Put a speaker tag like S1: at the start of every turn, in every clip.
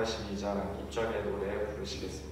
S1: 182장 입장의 노래 부르시겠습니다.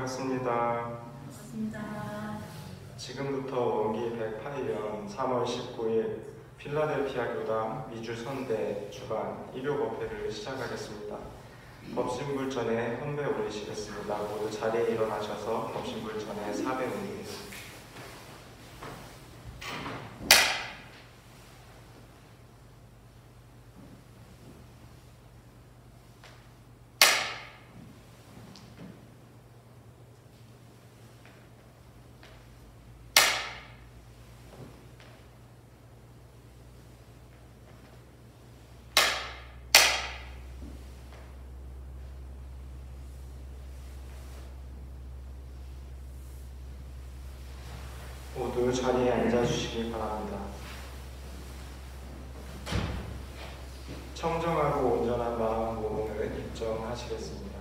S2: 반갑습니다.
S1: 지금부터 원기 108년 3월 19일 필라델피아 교당 미주선대 주간 일요법회를 시작하겠습니다. 법신불 전에 헌배 올리시겠습니다. 모두 자리에 일어나셔서 법신불 전에 사배 올리겠습니다. 모두 자리에 앉아주시기 바랍니다. 청정하고 온전한 마음 몸을 입정하시겠습니다.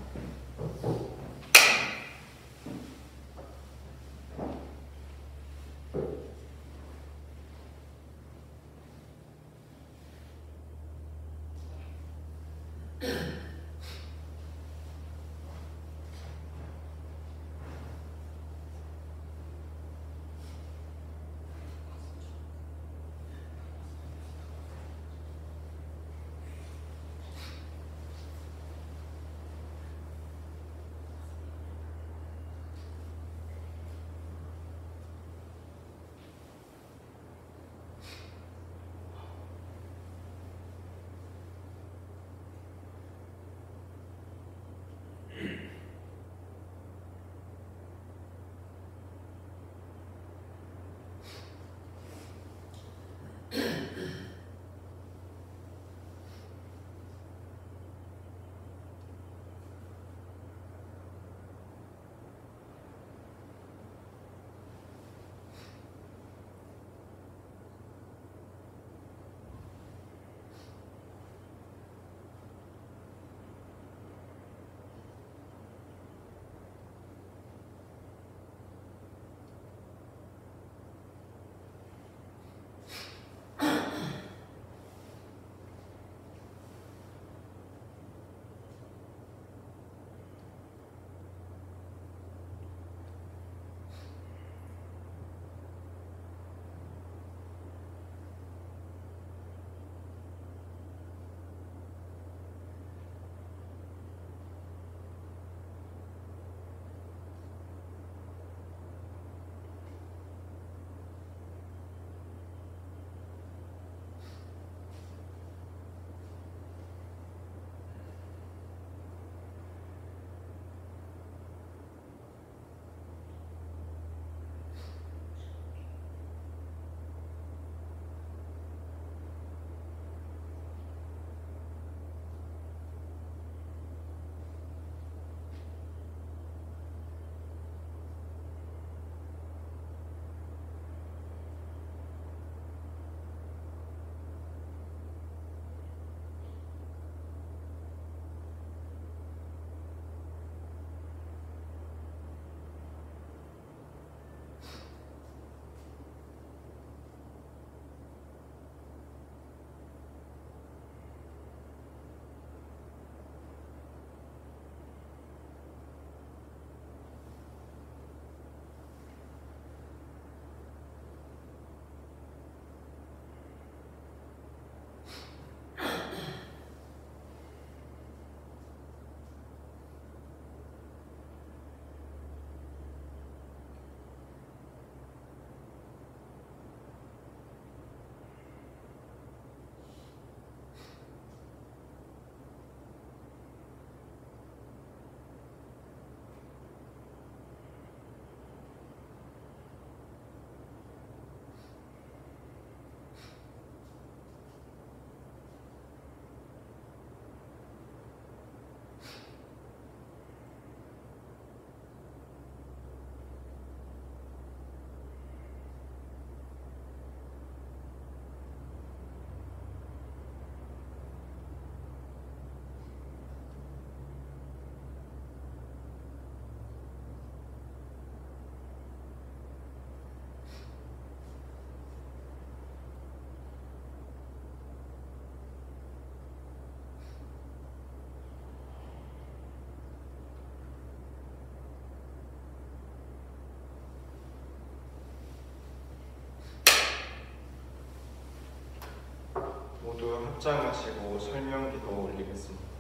S1: 합장하시고 설명기도 올리겠습니다.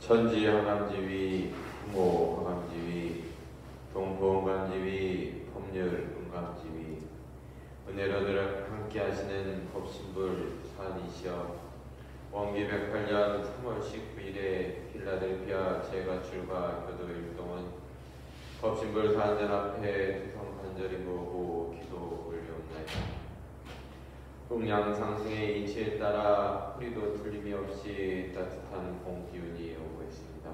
S2: 천지 하감지위, 부모 하감지위, 동부원감지위, 법률 은감지위, 은혜로들 함께 하시는 법신불 사안이시여, 원기 108년 3월 19일에 필라델피아 제가출과 교도 일동은 법신불 사안전 앞에 두성 간절히 모으고 기도 올려옵나이다. 음양 상승의 이치에 따라 뿌리도 틀림이 없이 따뜻한 봄 기운이 오고 있습니다.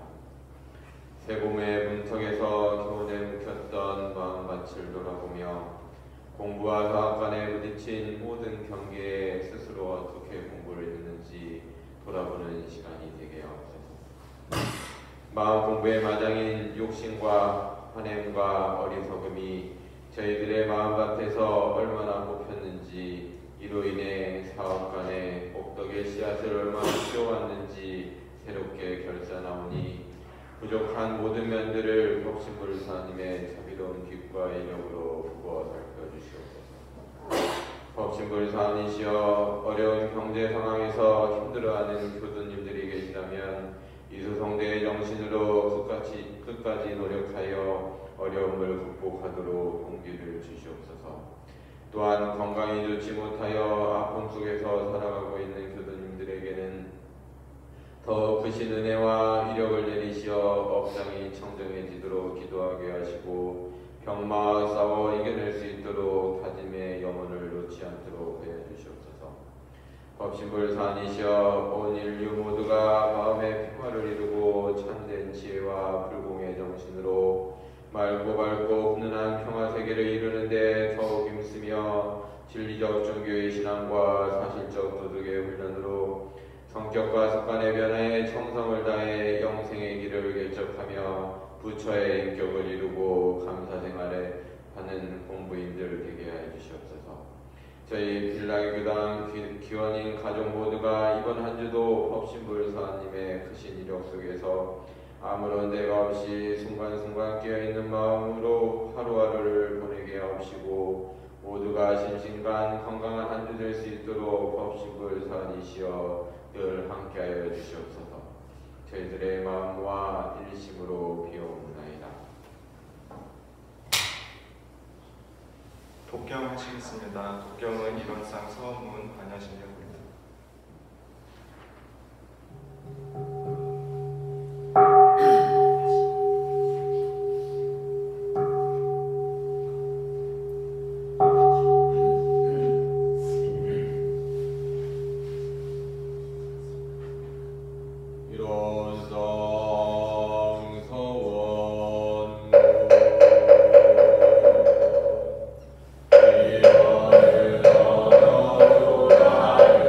S2: 새봄의 문턱에서 겨울에 묵혔던 마음밭을 돌아보며 공부와 사업 간에 부딪힌 모든 경계에 스스로 어떻게 공부를 했는지 돌아보는 시간이 되게 하옵소서. 마음 공부의 마장인 욕심과 환행과 어리석음이 저희들의 마음밭에서 얼마나 뽑혔는지, 이로 인해 사업 간에 복덕의 씨앗을 얼마나 키워왔는지 새롭게 결산하오니 부족한 모든 면들을 법신불사님의 자비로운 빛과 인력으로 부어 살펴주시옵소서. 법신불사님이시여, 어려운 경제 상황에서 힘들어하는 교도님들이 계시다면 이수성대의 정신으로 끝까지 노력하여 어려움을 극복하도록 용기를 주시옵소서. 또한 건강이 좋지 못하여 아픔 속에서 살아가고 있는 교도님들에게는 더 크신 은혜와 이력을 내리시어 업장이 청정해지도록 기도하게 하시고 병마와 싸워 이겨낼 수 있도록 다짐의 영혼을 놓지 않도록 하여 주시옵소서. 법신불사님이시여, 온 인류 모두가 마음의 평화를 이루고 참된 지혜와 불공의 정신으로 맑고 밝고 훈훈한 평화세계를 이루는데 더욱 힘쓰며 진리적 종교의 신앙과 사실적 도덕의 훈련으로 성격과 습관의 변화에 정성을 다해 영생의 길을 개척하며 부처의 인격을 이루고 감사생활에 하는 공부인들 되게 하여 주시옵소서. 저희 빌라의 교당 기원인 가족 모두가 이번 한 주도 법신불사님의 크신 이력 속에서 아무런 대가 없이 순간순간 깨어있는 마음으로 하루하루를 보내게 하옵시고 모두가 심신간 건강한 한 주 될 수 있도록 법신불사님이시여 늘 함께하여 주시옵소서. 저희들의 마음과 일심으로 비옵나이다.
S1: 독경하시겠습니다. 독경은 이론상 서문 반야신경입니다.
S2: 이번을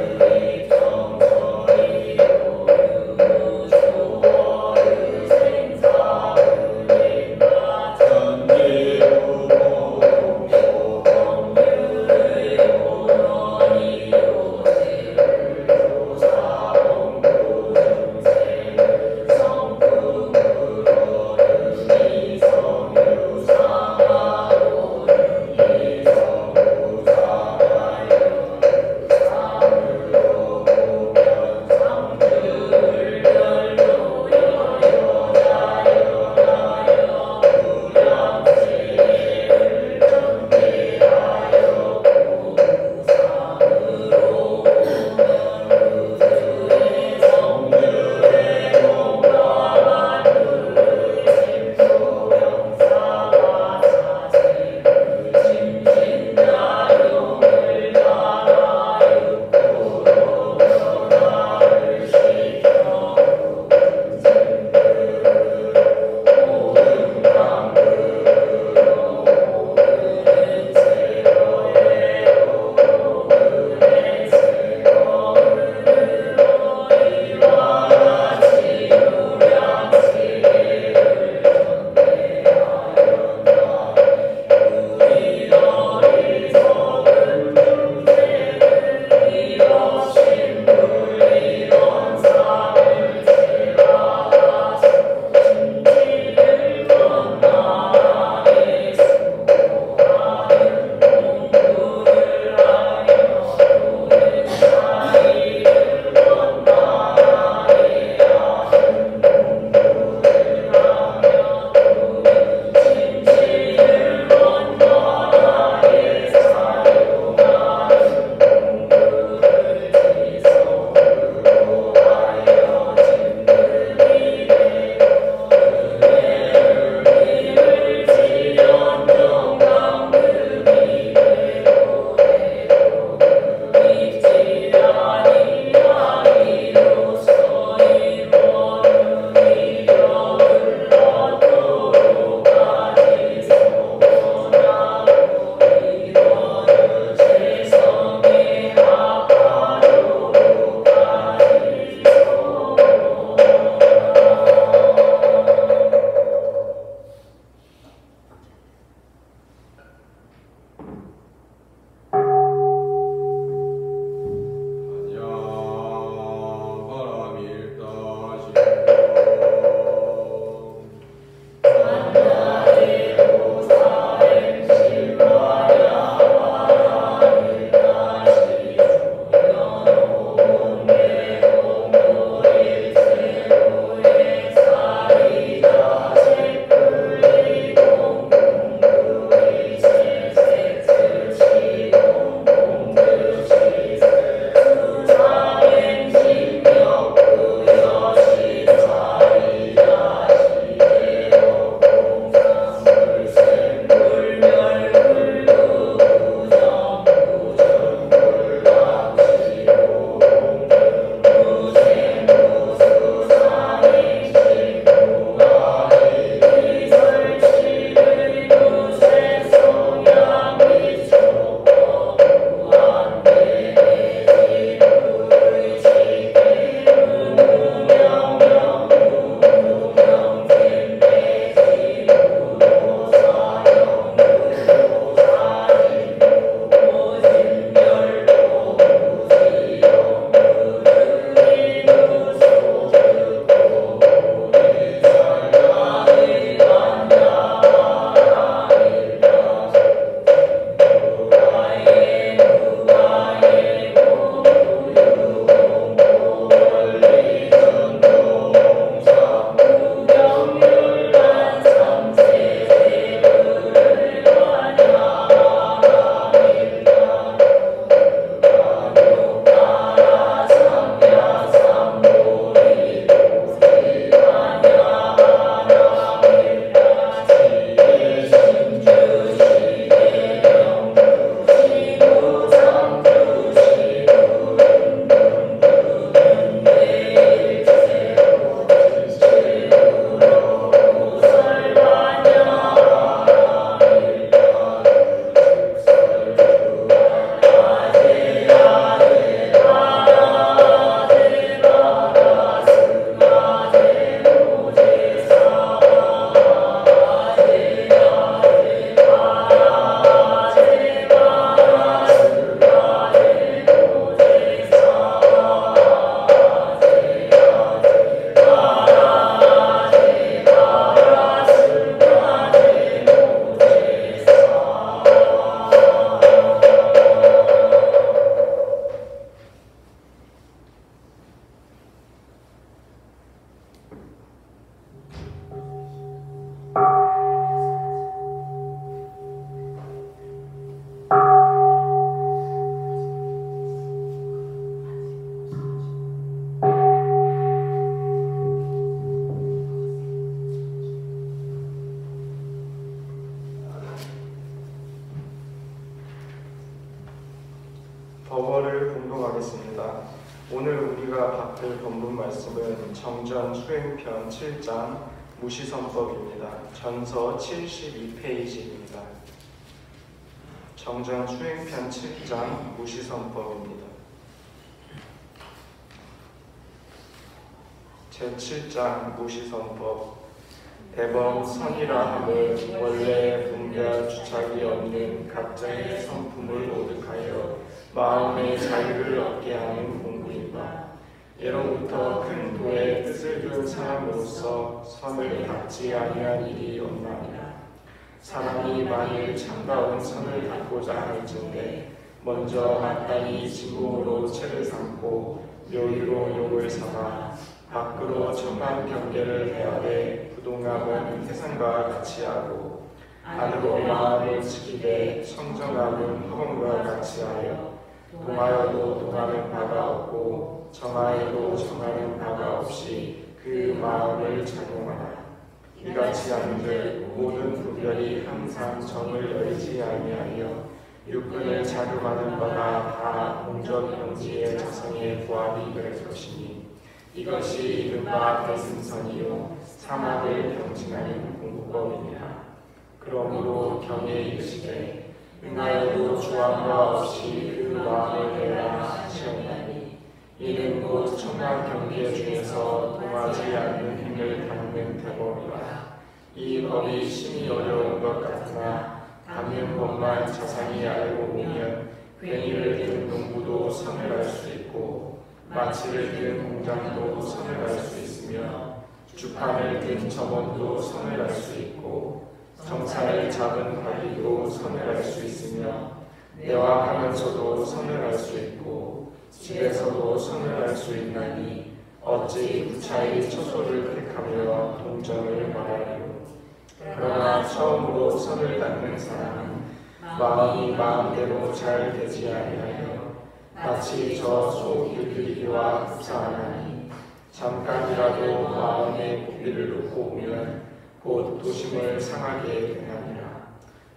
S1: 오늘 우리가 받을 본문 말씀은 정전 수행편 7장 무시선법입니다. 전서 72페이지입니다. 정전 수행편 7장 무시선법입니다. 제7장 무시선법. 대범 선이라 함은 원래 분별 주착이 없는 각자의 성품을 오득하여 마음의 자유를 얻게 하는 공부이다. 예로부터 큰 도의 뜻을 둔 사람으로서 선을 닦지 아니한 일이 없나니라. 사람이 만일 참다운 선을 닦고자 할진대 먼저 마땅히 진공으로 채를 삼고 묘유로 욕을 삼아 밖으로 천만 경계를 대하되 부동함은 태산과 같이 하고 안으로 마음을 지키되 청정함은 허공과 같이 하여 동하여도 동하는 바가 없고 정하여도 정하는 바가 없이 그 마음을 작용하라. 이같이 한들 모든 분별이 항상 정을 열지 아니하여 육근을 자극하는 바가 다 공적 병지의 자성에 부합이 될 것이니 이것이 이른바 대승선이요 사막을 병진하는 공부법이니라. 그러므로 경에 이르시되 응하여도 주함과 없이 그 마음을 내라 하시옵나니 이는 곧 천만 경계 중에서 동하지 않는 힘을 닦는 대법이라. 이 법이 심히 어려운 것 같으나 닦는 법만 자상히 알고 보면 괭이를 든 농부도 선을 알 수 있고 마치를 든 공장도 선을 알 수 있으며 주판을 든 점원도 선을 알 수 있고 정사를 잡은 관리도 선을 알 수 있으며 내화하면서도 선을 알 수 있고 집에서도 선을 알 수 있나니 어찌 구차히 처소를 택하며 동정을 말하리요. 그러나 처음으로 선을 닦는 사람은 마음이 마음대로 잘 되지 아니하여 마치 저 소 길들이기와 흡사하나니 잠깐이라도 마음의 고비를 놓고 오면 곧 도심을 상하게 되나니라.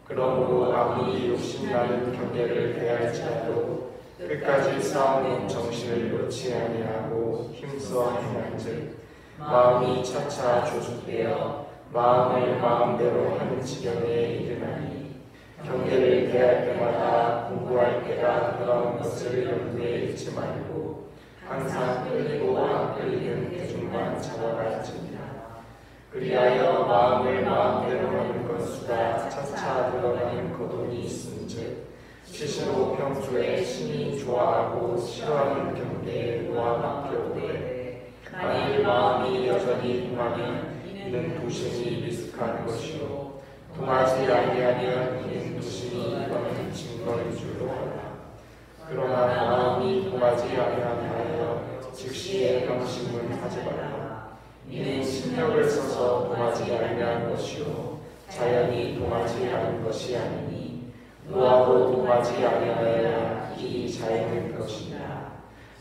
S1: 그러므로 아무리 욕심나는 경계를 대할지라도 끝까지 싸우는 정신을 놓지 아니하고 힘써 행한즉 마음이 차차 조숙되어 마음을 마음대로 하는 지경에 이르나니 경계를 대할 때마다 공부할 때가 돌아온 것을 염두에 잃지 말고 항상 끌리고 안 끌리는 대중만 잡아갈지니라. 그리하여 마음을 마음대로 하는 것수가 차차 들어가는 거동이 있은즉 시시로 평소에 심히 좋아하고 싫어하는 경계에 놓아 맡겨오되 만일 마음이 여전히 동하면 이는 도심이 미숙한 것이요 동하지 아니하면 이는 도심이 이거는 증거인 줄로 알라. 그러나 마음이 동하지 아니하여 즉시에 병심은 하지 말라. 이는 신력을 써서 동하지 아니한 것이요 자연히 동하지 않은 것이 아니니 노하고 동하지 아니하여야 이 자연인 것이니라.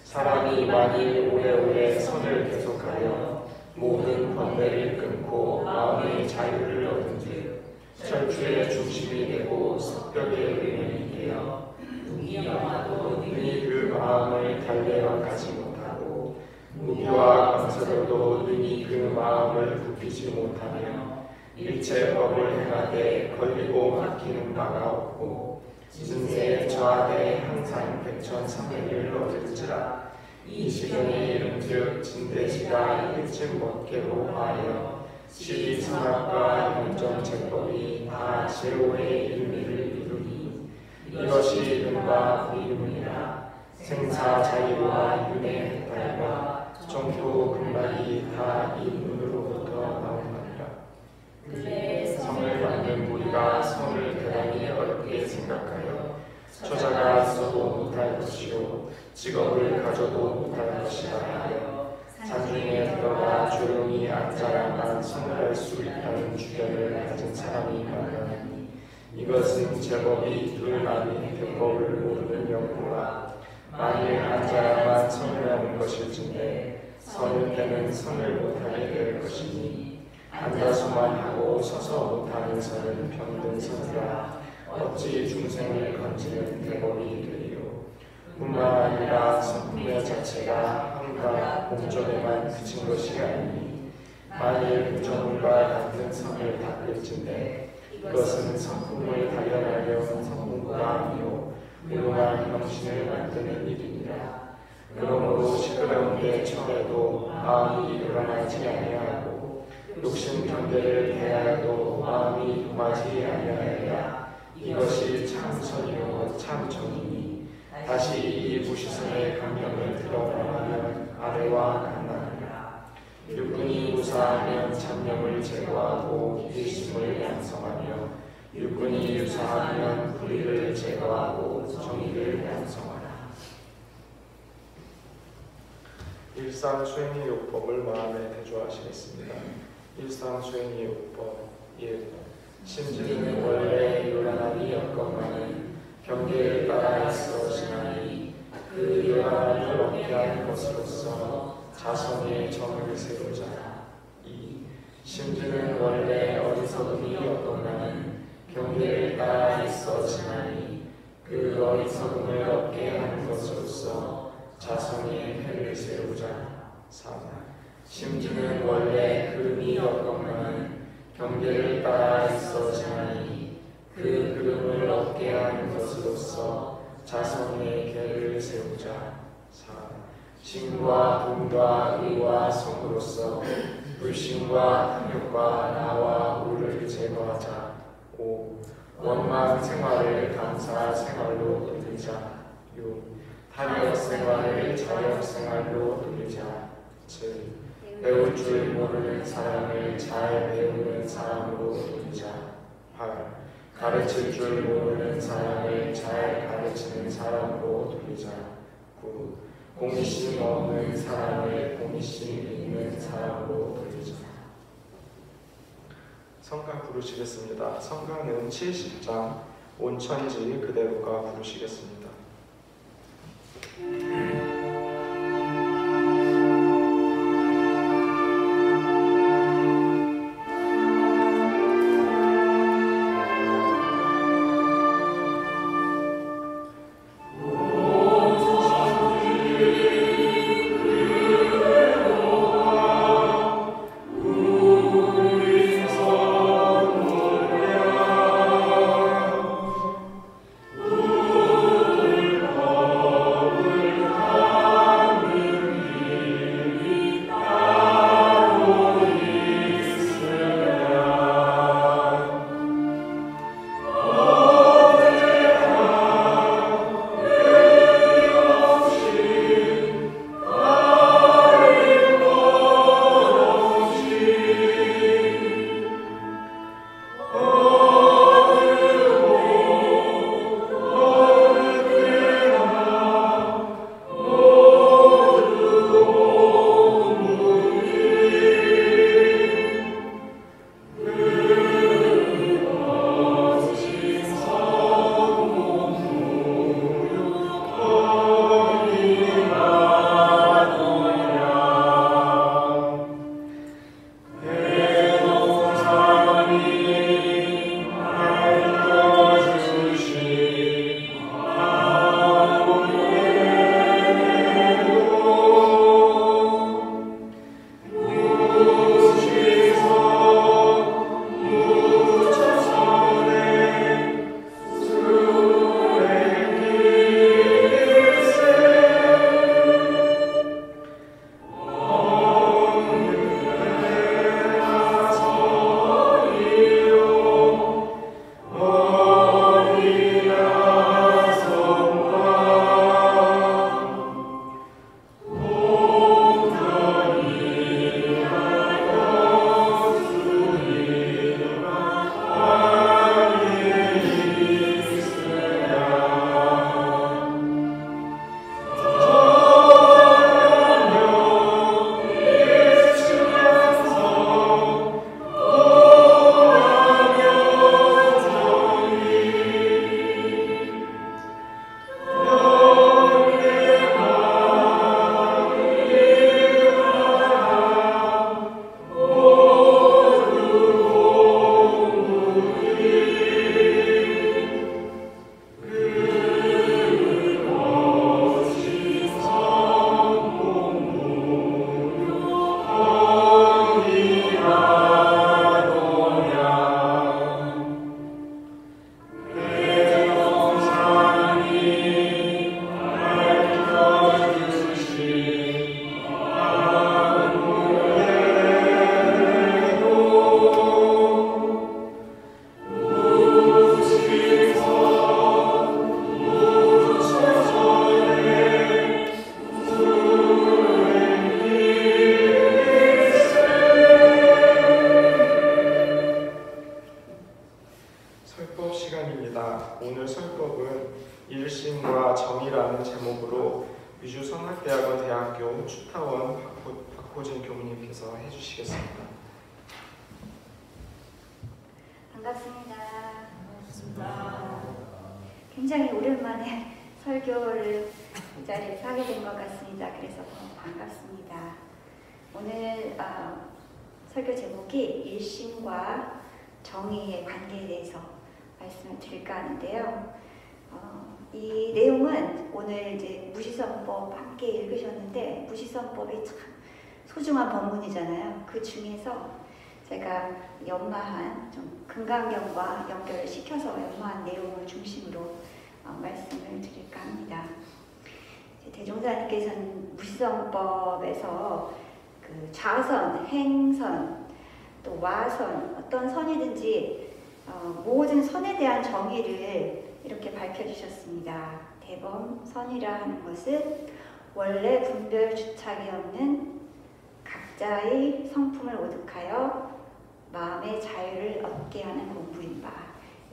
S1: 사람이 만일 오래오래 선을 계속하여 모든 번뇌를 끊고 마음의 자유를 얻은즉 철주의 중심이 되고 석벽의 의문이 되어 눈이 영화도 능히 그 마음을 달래어 가지 못하고 무기와 강서로도 능히 그 마음을 굽히지 못하며 일체 법을 행하되 걸리고 막히는 바가 없고 진세에 저하되 항상 백천삼백을 얻을지라. 이 지경에 이른즉 진대지가 일찍 먹게로 하여 시리선악과 윤정제법이 다 제오의 일미를 이루니 이것이 이른바 이름이라. 생사자유와 윤의 해탈과 정토 금박이 다 이 눈으로부터 나오나니라. 성을 만든 우리가 성을 대단히 어렵게 생각하여 처자가 있어도 못할 것이요 직업을 가져도 못할 것이라 하여 산중에 들어가 조용히 앉아야만 선을 할 수 있다는 주견을 가진 사람이 많으니 이것은 제법이 둘 아닌 대법을 모르는 명부라. 만일 앉아야만 선을 하는 것일진데 서는 때는 선을 못하게 될 것이니 앉아서만 하고 서서 못하는 선은 병든 선이라. 어찌 중생을 건지는 대법이 되리요. 뿐만 아니라 성품의 자체가 한가 공적에만 그친 것이 아니니 만일 부정물과 같은 성을 닦을진대 이것은 성품을 발견하려 성공부가 아니요 무용한 정신을 만드는 일이니라. 그러므로 시끄러운데 처해도 마음이 일어나지 아니하고 욕심 경계를 대하여도 마음이 동하지 아니하여야 이것이 참 선이요 참 정이니 다시 이 무시성의 강령을 들어가면 아래와 같나니라. 육군이 무사하면 참념을 제거하고 일심을 양성하며 육군이 유사하면 불의를 제거하고 정의를 양성하라. 일상수행의 요법을 마음에 대조하시겠습니다. 일상수행의 요법 1. 심지는 원래 요란함이 없건만은 경계를 따라 있어지나니 그 요란함을 없게 하는 것으로서 자성의 정을 세우자. 2. 심지는 원래 어리석음이 없건만은 경계를 따라 있어지나니 그 어리석음을 없게 하는 것으로서 자성의 해를 세우자. 3. 심지는 원래 그름이 없건만은 경계를 따라 있어지나니 그 그름을 얻게 하는 것으로서 자성의 계를 세우자. 4. 신과 돈과 의와 성으로서 불신과 탐욕과 나와 우를 제거하자. 5. 원망 생활을 감사 생활로 돌리자. 6. 타력 생활을 자력 생활로 돌리자. 7. 배울 줄 모르는 사람을 잘 배우는 사람으로 돌리자. 8. 가르칠 줄 모르는 사람을 잘 가르치는 사람으로 돌리자. 9. 공의심 없는 사람을 공의심 있는 사람으로 돌리자. 성가 부르시겠습니다. 성가는 70장 온천지 그대로가 부르시겠습니다. 오 설법 시간입니다. 오늘 설법은 일심과 정의라는 제목으로 위주선학대학원 대학교 추타원 박호진 교무님께서 해주시겠습니다.
S3: 반갑습니다. 굉장히 오랜만에 설교를 이 자리에서 하게 된 것 같습니다. 그래서 반갑습니다. 오늘 설교 제목이 일심과 정의의 관계에 대해서 말씀을 드릴까 하는데요. 이 내용은 오늘 이제 무시선법 함께 읽으셨는데 무시선법이 참 소중한 법문이잖아요. 그 중에서 제가 연마한 좀 금강경과 연결을 시켜서 연마한 내용을 중심으로 말씀을 드릴까 합니다. 대종사님께서는 무시선법에서 그 좌선, 행선, 또 와선, 어떤 선이든지 모든 선에 대한 정의를 이렇게 밝혀주셨습니다. 대범, 선이라 하는 것은 원래 분별 주착이 없는 각자의 성품을 오득하여 마음의 자유를 얻게 하는 공부인 바,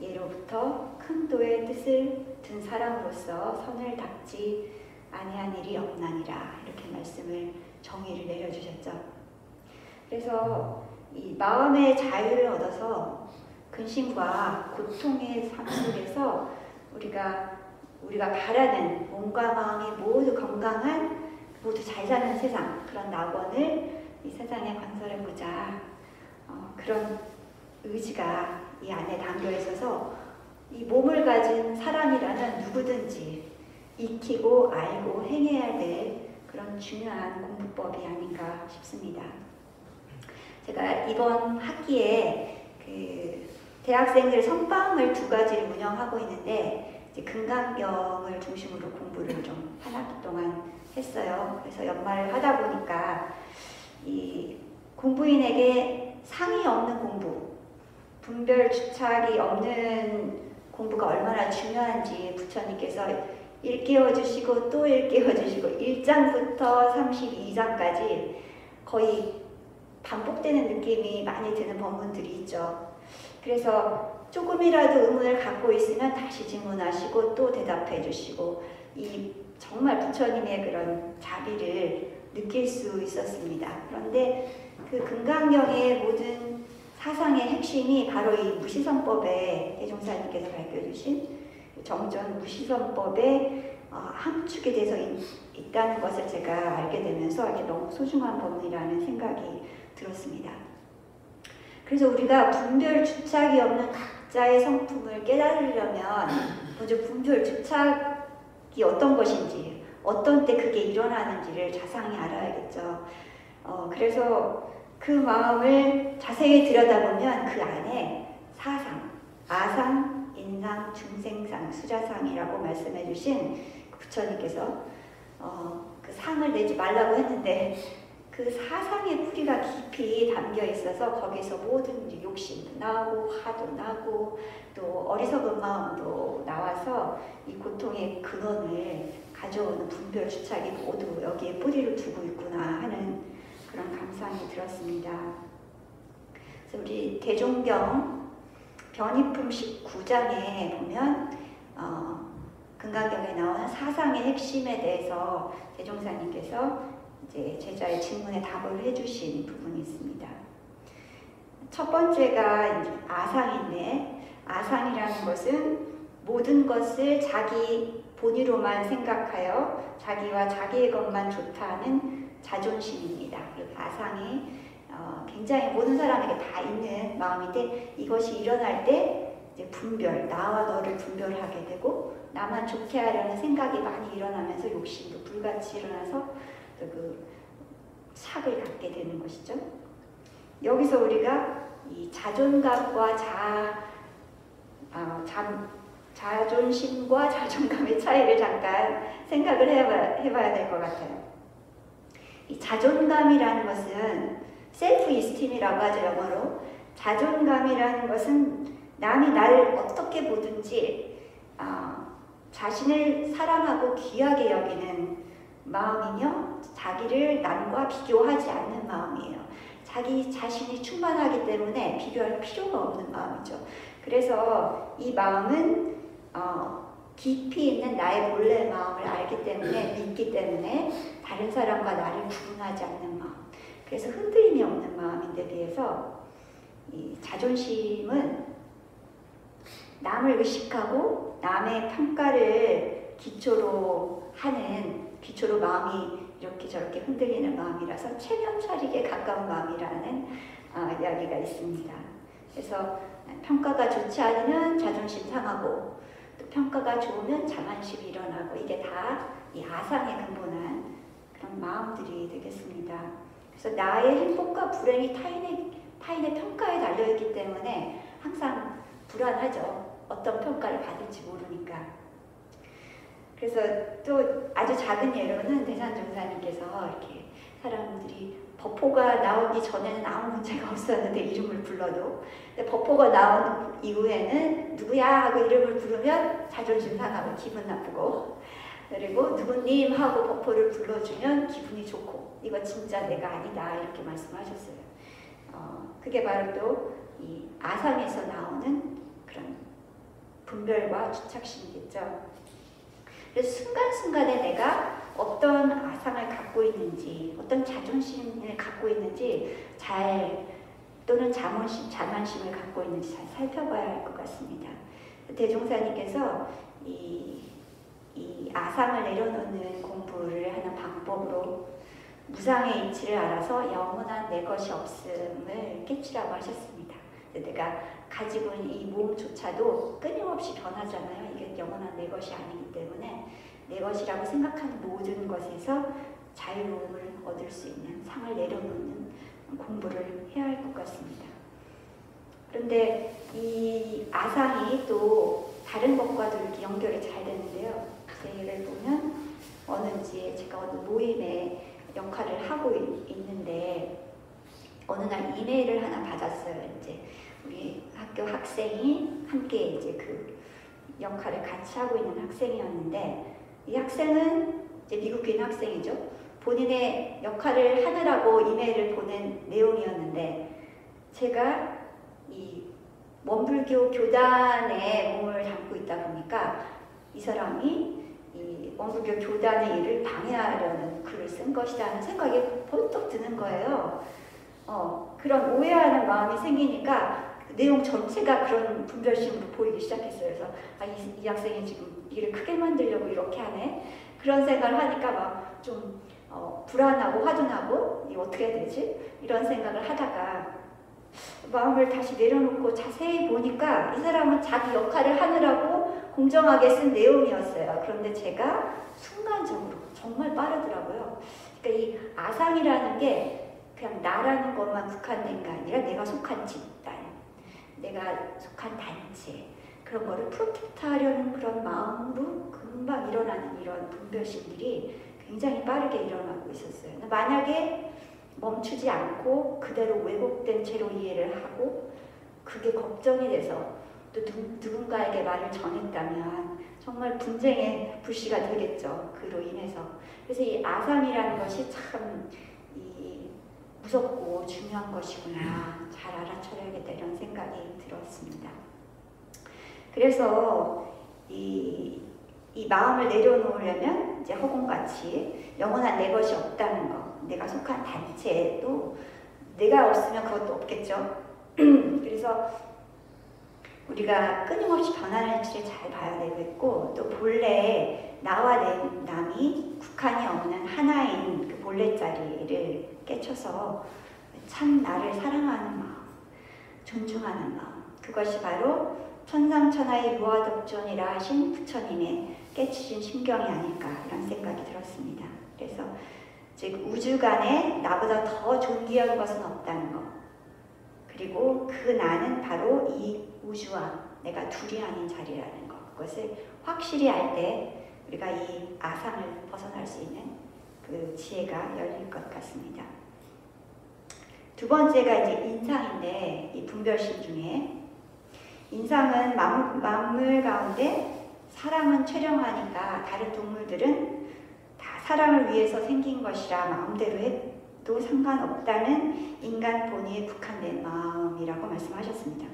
S3: 예로부터 큰 도의 뜻을 든 사람으로서 선을 닦지 아니한 일이 없나니라, 이렇게 말씀을 정의를 내려주셨죠. 그래서 이 마음의 자유를 얻어서 근심과 고통의 삶 속에서 우리가 바라는 몸과 마음이 모두 건강한, 모두 잘 사는 세상, 그런 낙원을 이 세상에 건설해보자, 그런 의지가 이 안에 담겨 있어서 이 몸을 가진 사람이라는 누구든지 익히고 알고 행해야 될 그런 중요한 공부법이 아닌가 싶습니다. 제가 이번 학기에 그 대학생들 선방을 2가지를 운영하고 있는데 이제 금강경을 중심으로 공부를 좀 한 학기 동안 했어요. 그래서 연말을 하다 보니까 이 공부인에게 상이 없는 공부, 분별 주착이 없는 공부가 얼마나 중요한지 부처님께서 일깨워 주시고 또 일깨워 주시고 1장부터 32장까지 거의 반복되는 느낌이 많이 드는 법문들이 있죠. 그래서 조금이라도 의문을 갖고 있으면 다시 질문하시고 또 대답해 주시고, 이 정말 부처님의 그런 자비를 느낄 수 있었습니다. 그런데 그 금강경의 모든 사상의 핵심이 바로 이 무시선법에 대종사님께서 밝혀주신 정전 무시선법의 함축이 돼서 있다는 것을 제가 알게 되면서 이렇게 너무 소중한 법문이라는 생각이 들었습니다. 그래서 우리가 분별 주착이 없는 각자의 성품을 깨달으려면 먼저 분별 주착이 어떤 것인지, 어떤 때 그게 일어나는지를 자세히 알아야겠죠. 그래서 그 마음을 자세히 들여다보면 그 안에 사상, 아상, 인상, 중생상, 수자상이라고 말씀해 주신 부처님께서 그 상을 내지 말라고 했는데 그 사상의 뿌리가 깊이 담겨 있어서 거기서 모든 욕심도 나오고 화도 나고 또 어리석은 마음도 나와서 이 고통의 근원을 가져오는 분별 주착이 모두 여기에 뿌리를 두고 있구나 하는 그런 감상이 들었습니다. 그래서 우리 대종경 변이품 19장에 보면 금강경에 나오는 사상의 핵심에 대해서 대종사님께서 이제 제자의 질문에 답을 해주신 부분이 있습니다. 첫 번째가 이제 아상인데, 아상이라는 것은 모든 것을 자기 본의로만 생각하여 자기와 자기의 것만 좋다는 자존심입니다. 그리고 아상이 굉장히 모든 사람에게 다 있는 마음인데, 이것이 일어날 때 이제 분별, 나와 너를 분별하게 되고 나만 좋게 하려는 생각이 많이 일어나면서 욕심도 불같이 일어나서 그 착을 갖게 되는 것이죠. 여기서 우리가 이 자존감과 자존심과 자존감의 차이를 잠깐 생각을 해봐야 될 것 같아요. 이 자존감이라는 것은 셀프 이스팀이라고 하죠, 영어로. 자존감이라는 것은 남이 나를 어떻게 보든지 자신을 사랑하고 귀하게 여기는 마음이며 자기를 남과 비교하지 않는 마음이에요. 자기 자신이 충만하기 때문에 비교할 필요가 없는 마음이죠. 그래서 이 마음은 깊이 있는 나의 본래 마음을 알기 때문에, 믿기 때문에 다른 사람과 나를 구분하지 않는 마음, 그래서 흔들림이 없는 마음인데 비해서 이 자존심은 남을 의식하고 남의 평가를 기초로 마음이 이렇게 저렇게 흔들리는 마음이라서 체면 차리기에 가까운 마음이라는 이야기가 있습니다. 그래서 평가가 좋지 않으면 자존심 상하고, 또 평가가 좋으면 자만심이 일어나고, 이게 다 이 아상에 근본한 그런 마음들이 되겠습니다. 그래서 나의 행복과 불행이 타인의 평가에 달려있기 때문에 항상 불안하죠. 어떤 평가를 받을지 모르니까. 그래서 또 아주 작은 예로는 대산종사님께서 이렇게 사람들이 법호가 나오기 전에는 아무 문제가 없었는데 이름을 불러도, 근데 법호가 나온 이후에는 누구야 하고 이름을 부르면 자존심 상하고 기분 나쁘고, 그리고 누구님 하고 법호를 불러주면 기분이 좋고, 이거 진짜 내가 아니다 이렇게 말씀하셨어요. 그게 바로 또 이 아상에서 나오는 그런 분별과 주착심이겠죠. 그래서 순간순간에 내가 어떤 아상을 갖고 있는지, 어떤 자존심을 갖고 있는지 또는 자만심을 갖고 있는지 잘 살펴봐야 할 것 같습니다. 대종사님께서 이 아상을 내려놓는 공부를 하는 방법으로 무상의 이치를 알아서 영원한 내 것이 없음을 깨치라고 하셨습니다. 내가 가지고 있는 이 몸조차도 끊임없이 변하잖아요. 이게 영원한 내 것이 아니기 때문에 내 것이라고 생각하는 모든 것에서 자유로움을 얻을 수 있는 상을 내려놓는 공부를 해야 할 것 같습니다. 그런데 이 아상이 또 다른 것과도 이렇게 연결이 잘 되는데요. 제 예를 보면 제가 어느 모임에 역할을 하고 있는데 어느 날 이메일을 하나 받았어요. 이제 우리 학교 학생이 함께 이제 그 역할을 같이 하고 있는 학생이었는데, 이 학생은 이제 미국인 학생이죠. 본인의 역할을 하느라고 이메일을 보낸 내용이었는데, 제가 이 원불교 교단에 몸을 담고 있다 보니까 이 사람이 이 원불교 교단의 일을 방해하려는 글을 쓴 것이라는 생각이 번뜩 드는 거예요. 그런 오해하는 마음이 생기니까 그 내용 전체가 그런 분별심으로 보이기 시작했어요. 그래서 이 학생이 지금 일을 크게 만들려고 이렇게 하네. 그런 생각을 하니까 막 좀 불안하고 화도 나고 이거 어떻게 해야 되지? 이런 생각을 하다가 마음을 다시 내려놓고 자세히 보니까 이 사람은 자기 역할을 하느라고 공정하게 쓴 내용이었어요. 그런데 제가 순간적으로 정말 빠르더라고요. 그러니까 이 아상이라는 게 그냥 나라는 것만 국한된 게 아니라 내가 속한 집단, 내가 속한 단체, 그런 거를 프로텍트하려는 그런 마음으로 금방 일어나는 이런 분별심들이 굉장히 빠르게 일어나고 있었어요. 만약에 멈추지 않고 그대로 왜곡된 채로 이해를 하고 그게 걱정이 돼서 또 누군가에게 말을 전했다면 정말 분쟁의 불씨가 되겠죠. 그로 인해서. 그래서 이 아상이라는 것이 참 무섭고 중요한 것이구나. 잘 알아차려야겠다 이런 생각이 들었습니다. 그래서 이 마음을 내려놓으려면 이제 허공같이 영원한 내 것이 없다는 것, 내가 속한 단체에도 내가 없으면 그것도 없겠죠. 그래서 우리가 끊임없이 변하는 지를 잘 봐야 되겠고, 또 본래 나와 남이 국한이 없는 하나인 그 본래 자리를 깨쳐서 참 나를 사랑하는 마음, 존중하는 마음, 그것이 바로 천상천하의 무아덕존이라 하신 부처님의 깨치신 심경이 아닐까 이런 생각이 들었습니다. 그래서 즉 우주간에 나보다 더 존귀한 것은 없다는 것, 그리고 그 나는 바로 이 우주와 내가 둘이 아닌 자리라는 것, 그것을 확실히 알 때 우리가 이 아상을 벗어날 수 있는 그 지혜가 열릴 것 같습니다. 두 번째가 이제 인상인데, 이 분별심 중에 인상은 만물 가운데 사람은 촬영하니까 다른 동물들은 다 사람을 위해서 생긴 것이라 마음대로 해도 상관없다는 인간 본의에 국한된 마음이라고 말씀하셨습니다.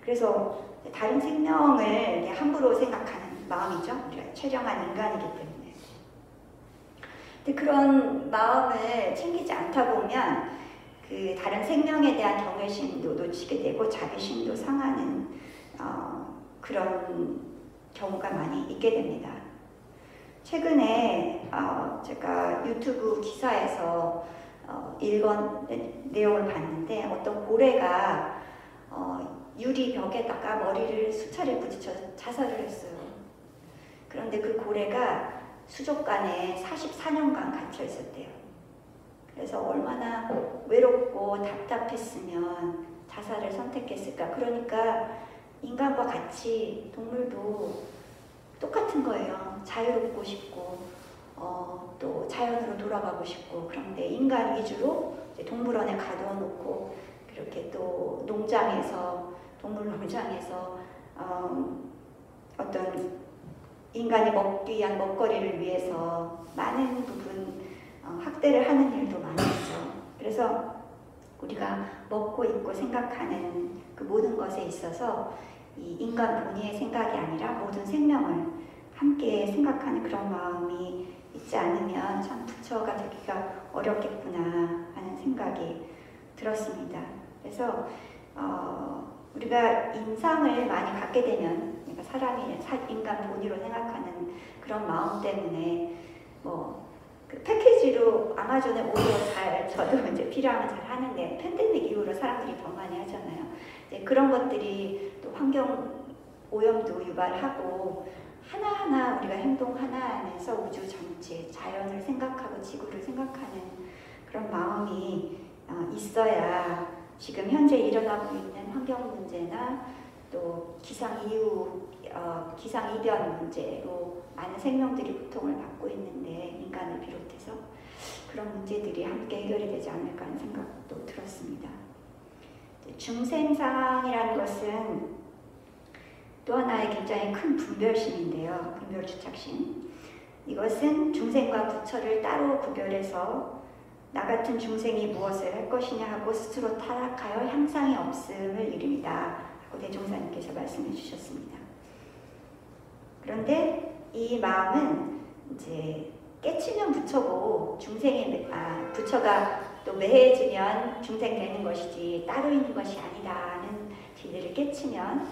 S3: 그래서 다른 생명을 함부로 생각하는 마음이죠. 우리가 최령한 인간이기 때문에. 근데 그런 마음을 챙기지 않다 보면 그 다른 생명에 대한 경외심도 놓치게 되고 자비심도 상하는 그런 경우가 많이 있게 됩니다. 최근에 제가 유튜브 기사에서 읽은 내용을 봤는데 어떤 고래가 유리 벽에다가 머리를 수차례 부딪혀 자살을 했어요. 그런데 그 고래가 수족관에 44년간 갇혀 있었대요. 그래서 얼마나 외롭고 답답했으면 자살을 선택했을까. 그러니까 인간과 같이 동물도 똑같은 거예요. 자유롭고 싶고 또 자연으로 돌아가고 싶고. 그런데 인간 위주로 이제 동물원에 가둬놓고 그렇게 또 농장에서 동물 농장에서 어떤 인간이 먹기 위한 먹거리를 위해서 많은 부분 학대를 하는 일도 많았죠. 그래서 우리가 먹고 입고 생각하는 그 모든 것에 있어서 이 인간 본위의 생각이 아니라 모든 생명을 함께 생각하는 그런 마음이 있지 않으면 참 부처가 되기가 어렵겠구나 하는 생각이 들었습니다. 그래서 우리가 인상을 많이 갖게 되면, 그러니까 사람이 인간 본위로 생각하는 그런 마음 때문에 그 패키지로 아마존에 오히려 저도 이제 필요하면 잘 하는데 팬데믹 이후로 사람들이 더 많이 하잖아요. 이제 그런 것들이 또 환경 오염도 유발하고 하나하나 우리가 행동 하나하나에서 우주 전체, 자연을 생각하고 지구를 생각하는 그런 마음이 있어야 지금 현재 일어나고 있는 환경 문제나 또 기상이변 문제로 많은 생명들이 고통을 받고 있는데 인간을 비롯해서 그런 문제들이 함께 해결이 되지 않을까 하는 생각도 들었습니다. 중생상이라는 것은 또 하나의 굉장히 큰 분별심인데요. 분별주착심. 이것은 중생과 부처를 따로 구별해서 나 같은 중생이 무엇을 할 것이냐 하고 스스로 타락하여 향상이 없음을 이릅니다. 하고 대종사님께서 말씀해 주셨습니다. 그런데 이 마음은 이제 깨치면 부처고 부처가 또 매해지면 중생 되는 것이지 따로 있는 것이 아니라는 진리를 깨치면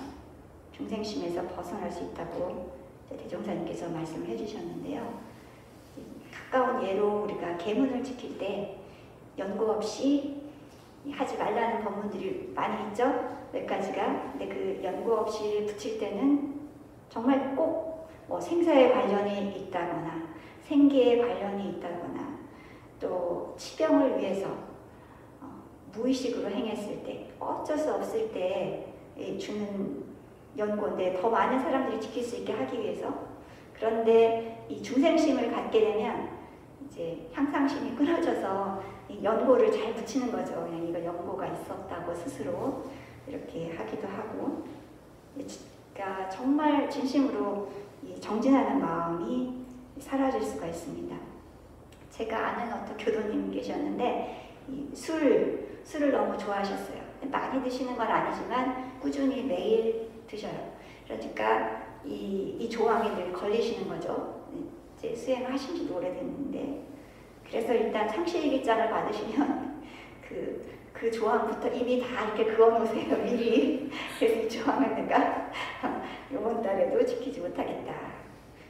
S3: 중생심에서 벗어날 수 있다고 대종사님께서 말씀을 해주셨는데요. 가까운 예로 우리가 계문을 지킬 때 연고 없이 하지 말라는 법문들이 많이 있죠. 몇 가지가. 근데 그 연고 없이 붙일 때는 정말 꼭 생사에 관련이 있다거나 생계에 관련이 있다거나 또 치병을 위해서 무의식으로 행했을 때 어쩔 수 없을 때 주는 연고인데 더 많은 사람들이 지킬 수 있게 하기 위해서. 그런데 이 중생심을 갖게 되면 이제 향상심이 끊어져서 이 연고를 잘 붙이는 거죠. 그냥 이거 연고가 있었다고 스스로 이렇게 하기도 하고. 그러니까 정말 진심으로 이 정진하는 마음이 사라질 수가 있습니다. 제가 아는 어떤 교도님 계셨는데 술을 너무 좋아하셨어요. 많이 드시는 건 아니지만 꾸준히 매일 드셔요. 그러니까 이 조항에 늘 걸리시는 거죠. 이제 수행하신 지도 오래됐는데. 그래서 일단 상실일기장을 받으시면 그 조항부터 이미 다 이렇게 그어놓으세요, 미리. 그래서 이 조항을 내가 이번 달에도 지키지 못하겠다.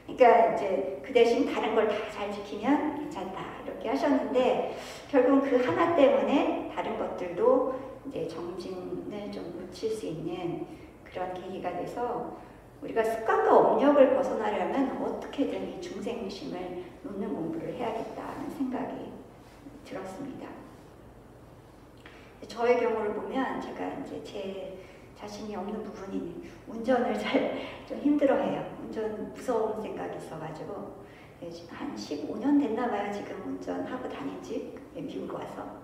S3: 그러니까 이제 그 대신 다른 걸 다 잘 지키면 괜찮다. 이렇게 하셨는데 결국은 그 하나 때문에 다른 것들도 이제 정진을 좀 놓칠 수 있는 그런 계기가 돼서 우리가 습관과 업력을 벗어나려면 어떻게든 이 중생심을 놓는 공부를 해야겠다는 생각이 들었습니다. 저의 경우를 보면 제가 이제 제 자신이 없는 부분이 운전을 잘 좀 힘들어해요. 운전 무서운 생각이 있어가지고 한 15년 됐나 봐요. 지금 운전하고 다닌 지 미국 와서.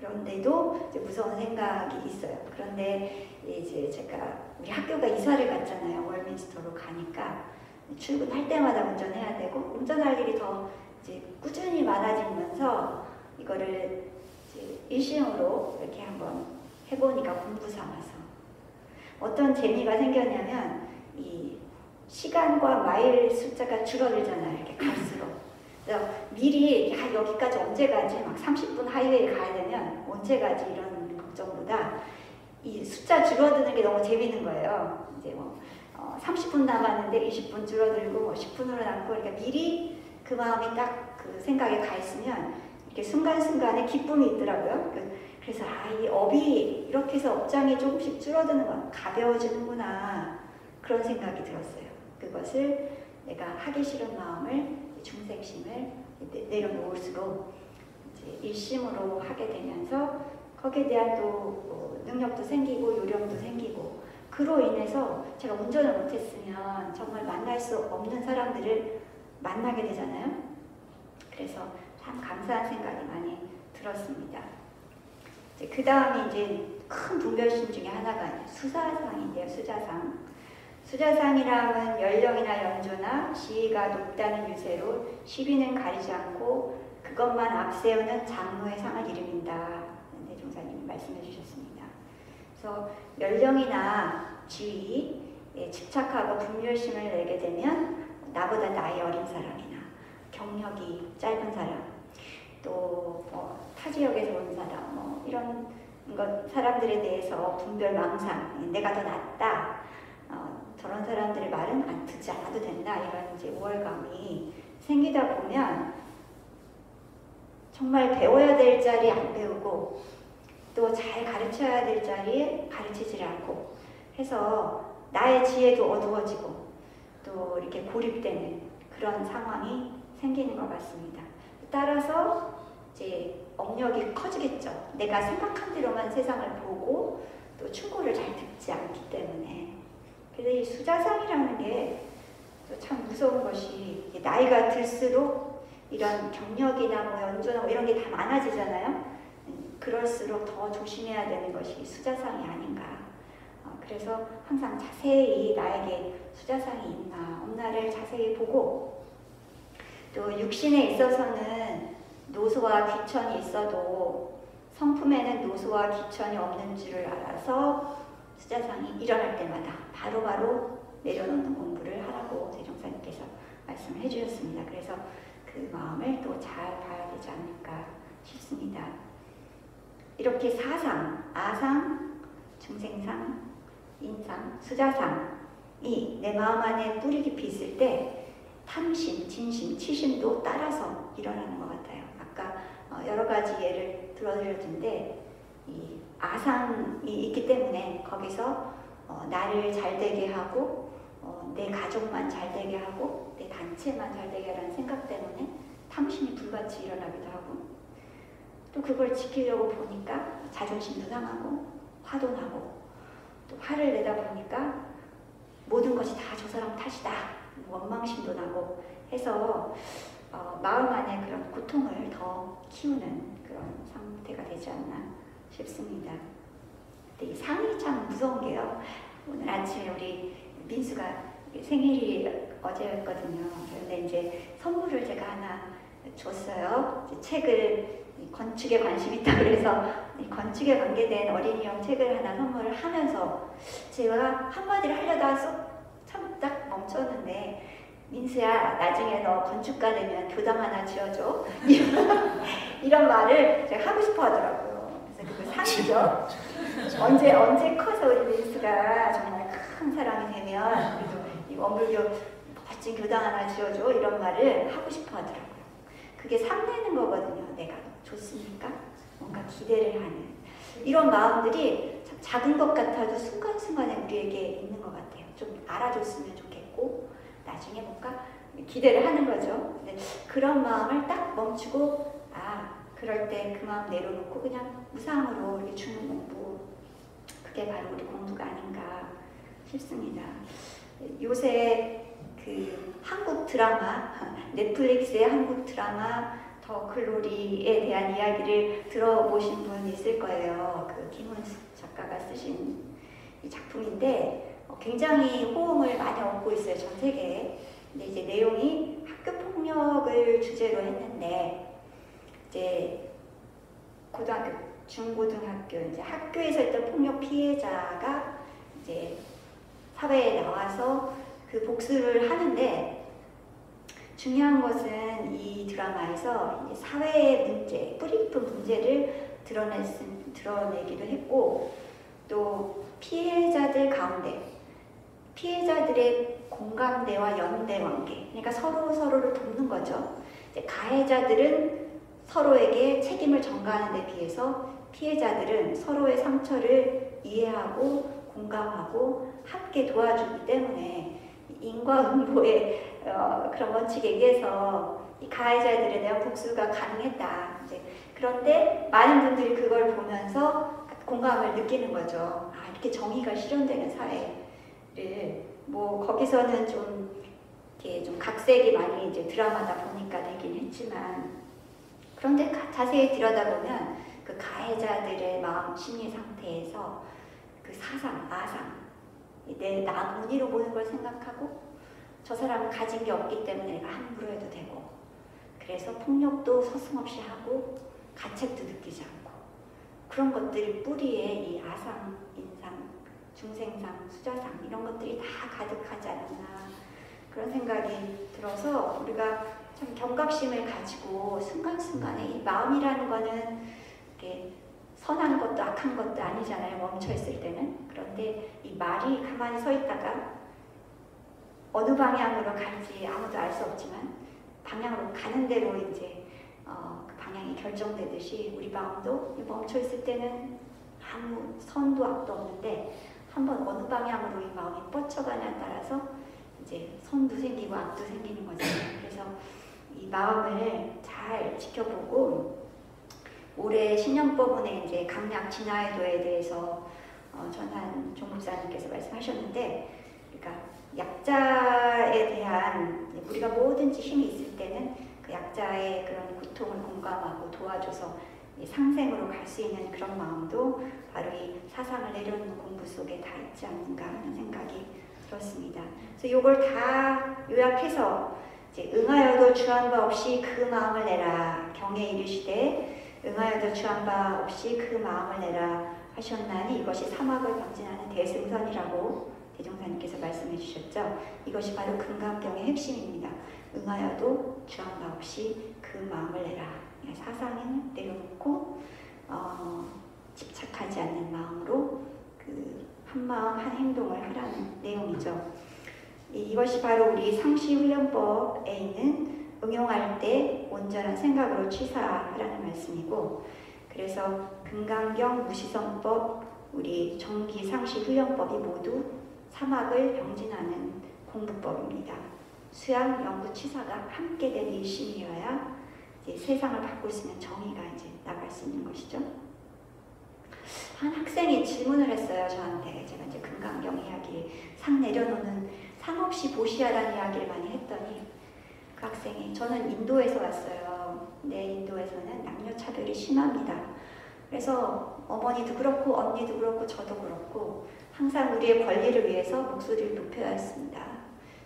S3: 그런데도 이제 무서운 생각이 있어요. 그런데 이제 제가 우리 학교가 이사를 갔잖아요. 월민스터로 가니까 출근할 때마다 운전해야 되고 운전할 일이 더 이제 꾸준히 많아지면서 이거를 이제 일시용으로 이렇게 한번 해보니까 공부 삼아서 어떤 재미가 생겼냐면 이 시간과 마일 숫자가 줄어들잖아요. 이렇게 갈수록. 그래서 미리 여기까지 언제 가지? 막 30분 하이웨이 가야 되면 언제 가지? 이런 걱정보다 이 숫자 줄어드는 게 너무 재밌는 거예요. 이제 뭐 30분 남았는데 20분 줄어들고 뭐 10분으로 남고 그러니까 미리 그 마음이 딱 그 생각에 가 있으면 이렇게 순간순간에 기쁨이 있더라고요. 그래서 이 업이 이렇게 해서 업장이 조금씩 줄어드는 건 가벼워지는구나 그런 생각이 들었어요. 그것을 내가 하기 싫은 마음을 중생심을 내려놓을수록 이제 일심으로 하게 되면서 거기에 대한 또 능력도 생기고 요령도 생기고 그로 인해서 제가 운전을 못했으면 정말 만날 수 없는 사람들을 만나게 되잖아요. 그래서 참 감사한 생각이 많이 들었습니다. 그 다음에 이제 큰 분별심 중에 하나가 수자상인데요. 수자상. 수자상이라면 연령이나 연조나 지위가 높다는 유세로 시비는 가리지 않고 그것만 앞세우는 장로의 상을 이름인다. 대종사님이 말씀해 주셨습니다. 그래서 연령이나 지위에 집착하고 분별심을 내게 되면 나보다 나이 어린 사람이나 경력이 짧은 사람 또 타 지역에서 온 사람 이런 것 사람들에 대해서 분별 망상 내가 더 낫다 저런 사람들의 말은 안 듣지 않아도 된다 이런 이제 우월감이 생기다 보면 정말 배워야 될 자리에 안 배우고 또 잘 가르쳐야 될 자리에 가르치지 않고 해서 나의 지혜도 어두워지고 또 이렇게 고립되는 그런 상황이 생기는 것 같습니다. 따라서 이제 업력이 커지겠죠. 내가 생각한 대로만 세상을 보고 또 충고를 잘 듣지 않기 때문에. 그래서 이 수자상이라는 게 참 무서운 것이 나이가 들수록 이런 경력이나 뭐 연조나 뭐 이런 게 다 많아지잖아요. 그럴수록 더 조심해야 되는 것이 수자상이 아닌가. 그래서 항상 자세히 나에게 수자상이 있나 없나를 자세히 보고 또 육신에 있어서는 노소와 귀천이 있어도 성품에는 노소와 귀천이 없는 줄을 알아서 수자상이 일어날 때마다 바로바로 내려놓는 공부를 하라고 대종사님께서 말씀을 해주셨습니다. 그래서 그 마음을 또 잘 봐야 되지 않을까 싶습니다. 이렇게 사상, 아상, 중생상, 인상, 수자상이 내 마음 안에 뿌리 깊이 있을 때 탐심, 진심, 치심도 따라서 일어나는 것 같아요. 아까 여러 가지 예를 들어드렸는데 이 아상이 있기 때문에 거기서 나를 잘되게 하고 내 가족만 잘되게 하고 내 단체만 잘되게 하라는 생각 때문에 탐심이 불같이 일어나기도 하고 또 그걸 지키려고 보니까 자존심도 상하고 화도 나고 또 화를 내다 보니까 모든 것이 다 저 사람 탓이다 원망심도 나고 해서 마음 안에 그런 고통을 더 키우는 그런 상태가 되지 않나 싶습니다. 근데 이 상이 참 무서운 게요. 오늘 아침에 우리 민수가 생일이 어제였거든요. 그런데 이제 선물을 제가 하나 줬어요. 이제 책을 건축에 관심이 있다고 그래서 건축에 관계된 어린이용 책을 하나 선물을 하면서 제가 한마디를 하려다가 참 딱 멈췄는데 민수야 나중에 너 건축가 되면 교당 하나 지어줘 이런 말을 제가 하고 싶어 하더라고요. 그래서 그거 상이죠. 언제 커서 우리 민수가 정말 큰 사람이 되면 그래도 이 원불교 멋진 교당 하나 지어줘 이런 말을 하고 싶어 하더라고요. 그게 상내는 거거든요. 내가 좋습니까? 뭔가 기대를 하는 이런 마음들이 참 작은 것 같아도 순간순간에 우리에게 있는 것 같아요. 좀 알아줬으면 좋겠고 나중에 뭔가 기대를 하는 거죠. 근데 그런 마음을 딱 멈추고 그럴 때 그 마음 내려놓고 그냥 무상으로 이렇게 주는 공부 그게 바로 우리 공부가 아닌가 싶습니다. 요새 그 한국 드라마 넷플릭스의 한국 드라마 더 글로리에 대한 이야기를 들어보신 분 있을 거예요. 그 김은숙 작가가 쓰신 이 작품인데 굉장히 호응을 많이 얻고 있어요. 전 세계에. 근데 이제 내용이 학교 폭력을 주제로 했는데 이제 고등학교, 중고등학교 이제 학교에서 있던 폭력 피해자가 이제 사회에 나와서 그 복수를 하는데 중요한 것은 이 드라마에서 이제 사회의 문제, 뿌리 깊은 문제를 드러내기도 했고 또 피해자들 가운데 피해자들의 공감대와 연대 관계, 그러니까 서로를 돕는 거죠. 이제 가해자들은 서로에게 책임을 전가하는 데 비해서 피해자들은 서로의 상처를 이해하고 공감하고 함께 도와주기 때문에 인과응보의 그런 원칙에 의해서 이 가해자들에 대한 복수가 가능했다. 이제 그런데 많은 분들이 그걸 보면서 공감을 느끼는 거죠. 아, 이렇게 정의가 실현되는 사회를 뭐 거기서는 좀 이렇게 좀 각색이 많이 이제 드라마다 보니까 되긴 했지만 그런데 자세히 들여다보면 그 가해자들의 마음 심리 상태에서 그 사상, 아상, 나 본위로 보는 걸 생각하고 저 사람은 가진 게 없기 때문에 내가 함부로 해도 되고 그래서 폭력도 서슴없이 하고 가책도 느끼지 않고 그런 것들이 뿌리에 이 아상, 인상, 중생상, 수자상 이런 것들이 다 가득하지 않았나 그런 생각이 들어서 우리가 참 경각심을 가지고 순간순간에 이 마음이라는 거는 이렇게 선한 것도 악한 것도 아니잖아요. 멈춰있을 때는. 그런데 이 말이 가만히 서 있다가 어느 방향으로 갈지 아무도 알 수 없지만 방향으로 가는 대로 이제 그 방향이 결정되듯이 우리 마음도 멈춰있을 때는 아무 선도 악도 없는데 한번 어느 방향으로 이 마음이 뻗쳐가냐에 따라서 이제 선도 생기고 악도 생기는 거죠. 그래서 이 마음을 잘 지켜보고 올해 신년법문에 이제 강약 진화의도에 대해서 전한 종목사님께서 말씀하셨는데, 그러니까 약자에 대한 우리가 뭐든지 힘이 있을 때는 그 약자의 그런 고통을 공감하고 도와줘서 상생으로 갈 수 있는 그런 마음도 바로 이 사상을 내려놓는 공부 속에 다 있지 않는가 하는 생각이 들었습니다. 그래서 이걸 다 요약해서 이제 응하여도 주한 바 없이 그 마음을 내라 경에 이르시되 응하여도 주한 바 없이 그 마음을 내라 하셨나니 이것이 사막을 병진하는 대승선이라고 대종사님께서 말씀해 주셨죠. 이것이 바로 금강경의 핵심입니다. 응하여도 주한 바 없이 그 마음을 내라. 사상은 내려놓고 집착하지 않는 마음으로 그 한마음 한 행동을 하라는 내용이죠. 이것이 바로 우리 상시훈련법에 있는 응용할 때 온전한 생각으로 취사하라는 말씀이고, 그래서 금강경, 무시성법, 우리 정기 상시훈련법이 모두 사막을 병진하는 공부법입니다. 수양, 연구, 취사가 함께 된 일심이어야 이제 세상을 바꿀 수 있는 정의가 이제 나갈 수 있는 것이죠. 한 학생이 질문을 했어요, 저한테. 제가 이제 금강경 이야기, 상 내려놓는 상 없이 보시하라는 이야기를 많이 했더니 그 학생이, 저는 인도에서 왔어요. 근데 인도에서는 남녀 차별이 심합니다. 그래서 어머니도 그렇고 언니도 그렇고 저도 그렇고 항상 우리의 권리를 위해서 목소리를 높여야 했습니다.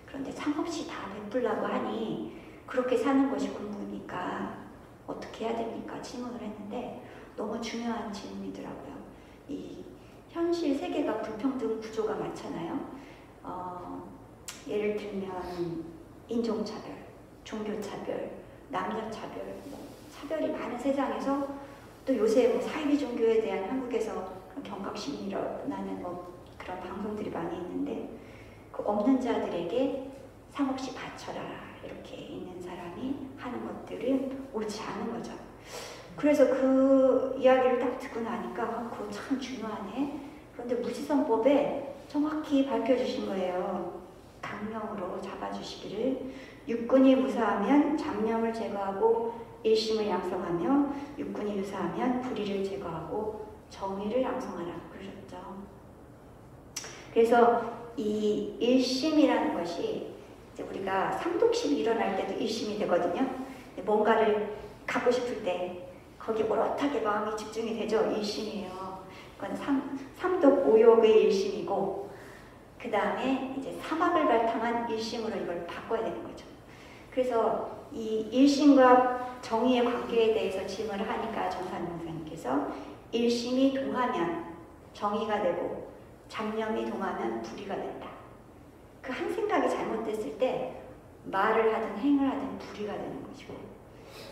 S3: 그런데 상 없이 다 베풀라고 하니 그렇게 사는 것이 공부니까 어떻게 해야 됩니까? 질문을 했는데 너무 중요한 질문이더라고요. 이 현실 세계가 불평등 구조가 많잖아요. 예를 들면 인종차별, 종교차별, 남녀차별, 차별이 많은 세상에서 또 요새 사이비 종교에 대한 한국에서 경각심이 일어나는 그런 방송들이 많이 있는데 그 없는 자들에게 상 없이 바쳐라 이렇게 있는 사람이 하는 것들은 옳지 않은 거죠. 그래서 그 이야기를 딱 듣고 나니까 그거 참 중요하네. 그런데 무지성법에 정확히 밝혀주신 거예요. 강령으로 잡아주시기를 육군이 무사하면 잡념을 제거하고 일심을 양성하며 육군이 유사하면 불의를 제거하고 정의를 양성하라 그러셨죠. 그래서 이 일심이라는 것이 이제 우리가 삼독심이 일어날 때도 일심이 되거든요. 뭔가를 갖고 싶을 때 거기 오롯하게 마음이 집중이 되죠. 일심이에요. 그건 삼독 오욕의 일심이고 그 다음에 이제 사막을 바탕한 일심으로 이걸 바꿔야 되는 거죠. 그래서 이 일심과 정의의 관계에 대해서 질문을 하니까 정산 목사님께서 일심이 동하면 정의가 되고 잡념이 동하면 불의가 된다. 그 한 생각이 잘못됐을 때 말을 하든 행을 하든 불의가 되는 것이고,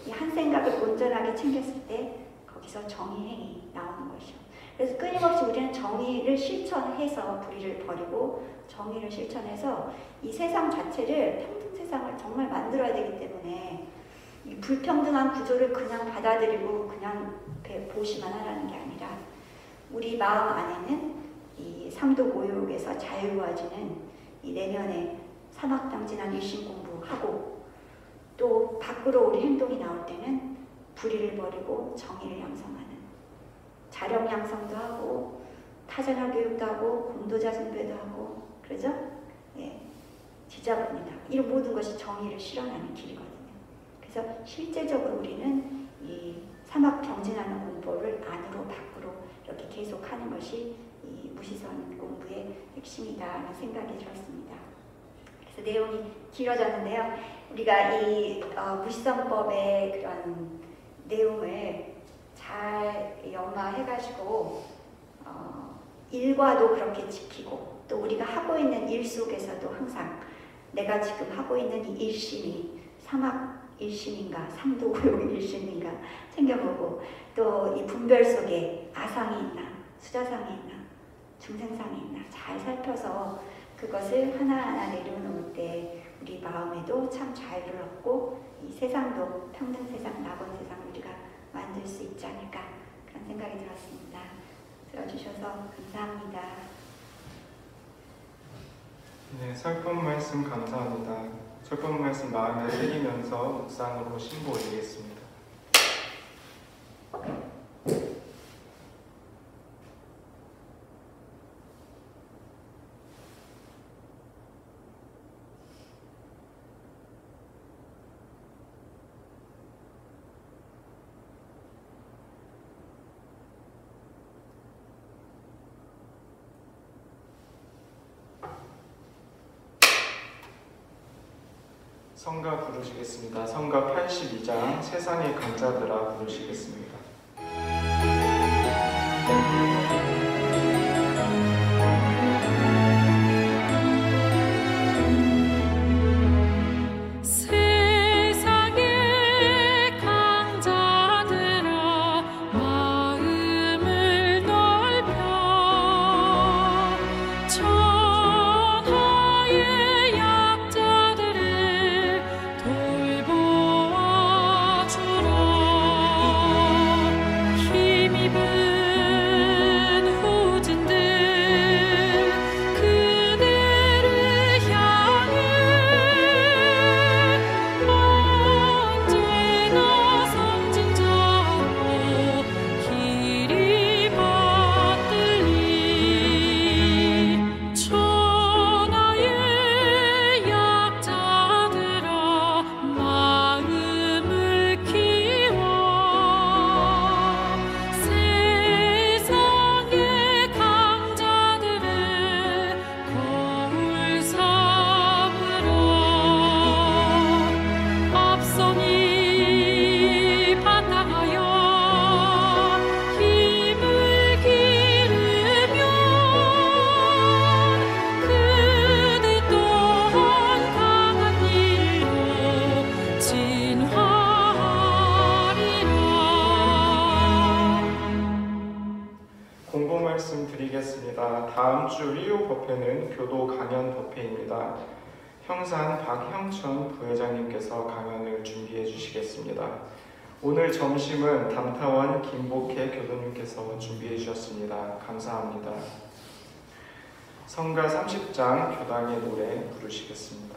S3: 이 한 생각을 온전하게 챙겼을 때 거기서 정의 행위 나오는 것이요. 그래서 끊임없이 우리는 정의를 실천해서 불의를 버리고 정의를 실천해서 이 세상 자체를 평등 세상을 정말 만들어야 되기 때문에 이 불평등한 구조를 그냥 받아들이고 그냥 보시만 하라는 게 아니라 우리 마음 안에는 이 삼도 모욕에서 자유로워지는 이 내년에 사막당진한 일심 공부하고 또 밖으로 우리 행동이 나올 때는 불의를 버리고 정의를 양성하는 자력 양성도 하고 타자녀 교육도 하고 공도자 숭배도 하고 그러죠? 예, 지자본이다. 이런 모든 것이 정의를 실현하는 길이거든요. 그래서 실제적으로 우리는 이 사막 병진하는 공부를 안으로 밖으로 이렇게 계속하는 것이 이 무시선 공부의 핵심이다라는 생각이 들었습니다. 그래서 내용이 길어졌는데요. 우리가 이 무시선법의 그런 내용을 잘 연마해가지고 일과도 그렇게 지키고 또 우리가 하고 있는 일 속에서도 항상 내가 지금 하고 있는 이 일심이 사막 일심인가 삼도 오욕 일심인가 챙겨보고 또 이 분별 속에 아상이 있나 수자상이 있나 중생상이 있나 잘 살펴서 그것을 하나하나 내려놓을 때 우리 마음에도 참 자유를 얻고 이 세상도 평등 세상, 낙원 세상 우리가 만들 수 있지 않을까 그런 생각이 들었습니다. 들어주셔서 감사합니다.
S1: 네, 설법 말씀 감사합니다. 설법 말씀 마음에 새기면서 묵상으로 신보 올리겠습니다. 성가 부르시겠습니다. 성가 82장 세상의 강자들아 부르시겠습니다. 다음 주 리오 법회는 교도 강연 법회입니다. 형산 박형천 부회장님께서 강연을 준비해 주시겠습니다. 오늘 점심은 담타원 김복혜 교도님께서 준비해 주셨습니다. 감사합니다. 성가 30장 교당의 노래 부르시겠습니다.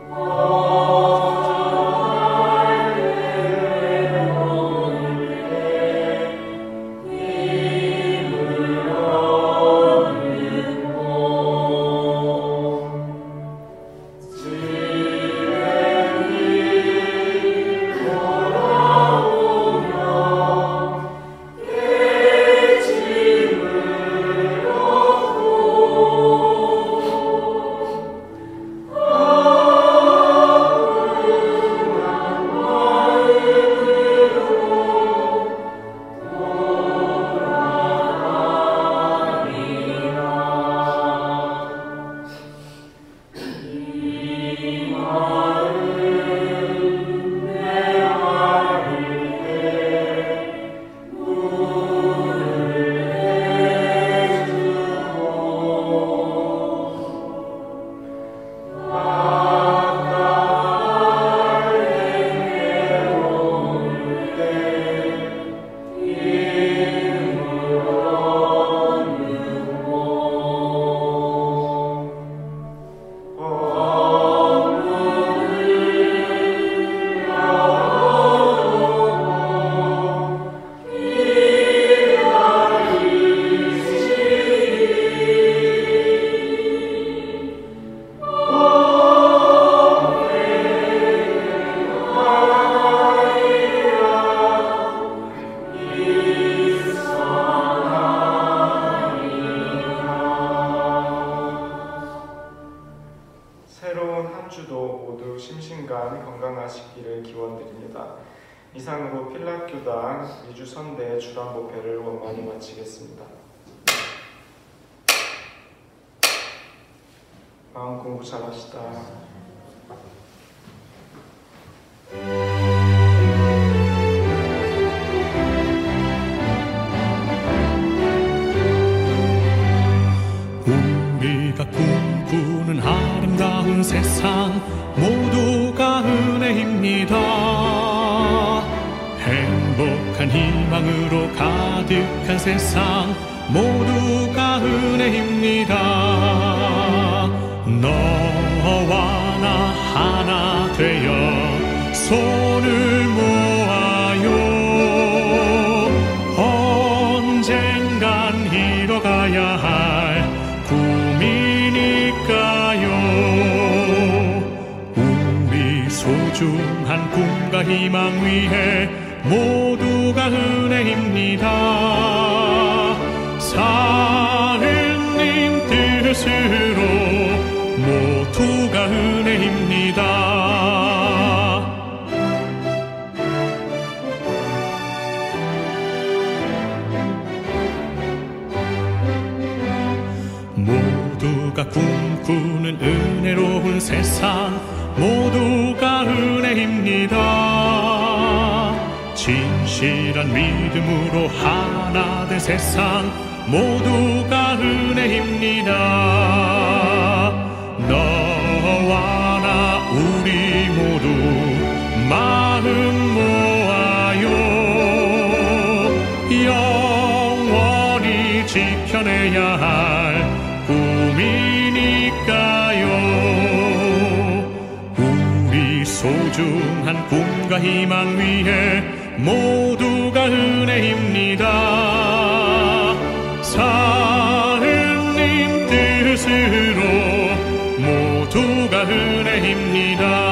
S1: Oh 주도 모두 심신간 건강하시기를 기원드립니다. 이상으로 필락교당 미주선대 주간법회를 원만히 마치겠습니다. 마음 공부 잘합시다.
S4: 우리가 꿈꾸는 아름다운 세상 모두가 은혜입니다. 행복한 희망으로 가득한 세상 모두가 은혜입니다. 너와 나 하나 되어 손을 모아요. 언젠간 이뤄가야 할 꿈이니까요. 우리 소중한 꿈과 희망 위에 모두가 은혜입니다. 사느님 뜻으로 모두가 은혜입니다. 모두가 꿈꾸는 은혜로운 세상 모두가 은혜입니다. 진실한 믿음으로 하나 된 세상 모두가 은혜입니다. 너와 나 우리 모두 마음 모아요. 영원히 지켜내야 할 꿈이니까요. 우리 소중한 꿈과 희망 위에 모두가 은혜입니다. 사느님 뜻으로 모두가 은혜입니다.